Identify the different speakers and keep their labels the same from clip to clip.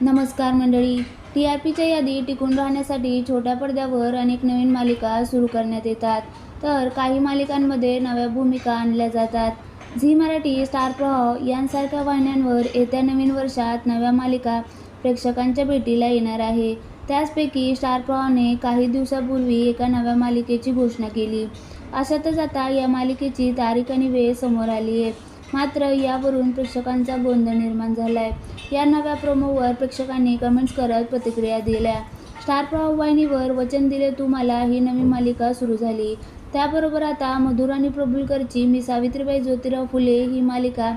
Speaker 1: नमस्कार मंडळी. TRPच्या यादीत टिकून राहण्यासाठी छोट्या पडद्यावर अनेक नवीन मालिका सुरू करण्यात येतात. तर काही मालिकांमध्ये नव्या भूमिका आणल्या जातात. झी मराठी, स्टार प्रवाह यांसारख्या वाहिन्यांवर येत्या नवीन वर्षात नव्या मालिका प्रेक्षकांच्या भेटीला येणार आहे. त्याचपैकी स्टार प्रवाहने काही दिवसांपूर्वी एका नव्या मालिकेची घोषणा केली. अशातच आता या मालिकेची तारीख आणि वेळ समोर आली आहे. मात्र यावरून प्रेक्षकांचा गोंधळ निर्माण झालाय. या नव्या प्रोमोवर प्रेक्षकांनी कमेंट्स करत प्रतिक्रिया दिल्या. स्टार प्रवाह वाहिनीवर वचन दिले तू मला ही नवी मालिका सुरू झाली. त्याबरोबर आता मधुर आणि प्रभुलकरची मी सावित्रीबाई ज्योतिराव फुले ही मालिका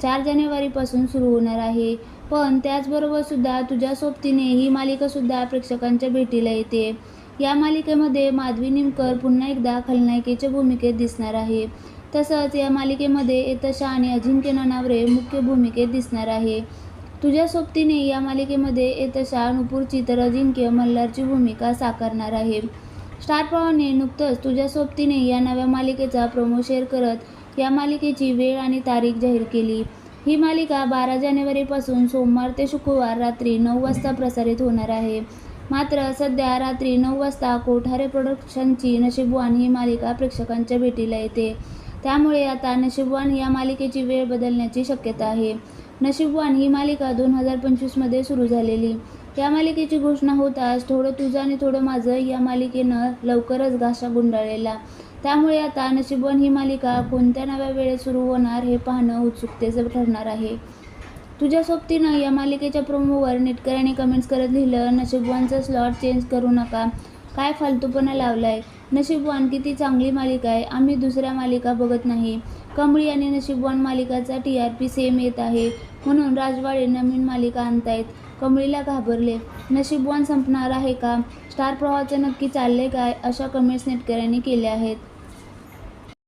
Speaker 1: 4 जानेवारीपासून सुरू होणार आहे. पण त्याचबरोबर सुद्धा तुझ्या सोबतीने ही मालिका सुद्धा प्रेक्षकांच्या भेटीला येते. या मालिकेमध्ये माधवी निमकर पुन्हा एकदा खलनायिकेच्या भूमिकेत दिसणार आहे. तसंच या मालिकेमध्ये एतशा आणि अजिंक्य ननावरे मुख्य भूमिकेत दिसणार आहे. तुझ्या सोबतीने या मालिकेमध्ये एतशा नुपूरची तर अजिंक्य मल्हारची भूमिका साकारणार आहे. स्टार प्रवाहने नुकतंच तुझ्या सोबतीने या नव्या मालिकेचा प्रोमो शेअर करत या मालिकेची वेळ आणि तारीख जाहीर केली. ही मालिका 12 जानेवारीपासून सोमवार ते शुक्रवार रात्री 9 वाजता प्रसारित होणार आहे. मात्र सध्या रात्री 9 वाजता कोठारे प्रोडक्शनची नशीबवान ही मालिका प्रेक्षकांच्या भेटीला येते. त्यामुळे आता नशीबवान या मालिकेची वेळ बदलण्याची शक्यता आहे. नशीबवान ही मालिका 2025 मध्ये सुरू झालेली. या मालिकेची घोषणा होताच थोडं तुझं आणि थोडं माझं या मालिकेनं लवकरच गाशा गुंडाळलेला. त्यामुळे आता नशीबवान ही मालिका कोणत्या नव्या वेळेत सुरू होणार हे पाहणं उत्सुकतेचं ठरणार आहे. तुझ्या सोबतीनं या मालिकेच्या प्रोमोवर नेटकऱ्यांनी कमेंट्स करत लिहिलं, नशीबवानचा स्लॉट चेंज करू नका, काय फालतूपणा लावलाय. नशीबवान किती चांगली मालिका आहे, आम्ही दुसऱ्या मालिका बघत नाही. कमळी आणि नशीबवान मालिकाचा TRP सेम येत आहे म्हणून राजवाडे नवीन मालिका आणतायत. कमळीला घाबरले. नशीबवान संपणार आहे का? स्टार प्रवाहाचं नक्की चाललंय काय? अशा कमेंट्स नेटकऱ्यांनी केल्या आहेत.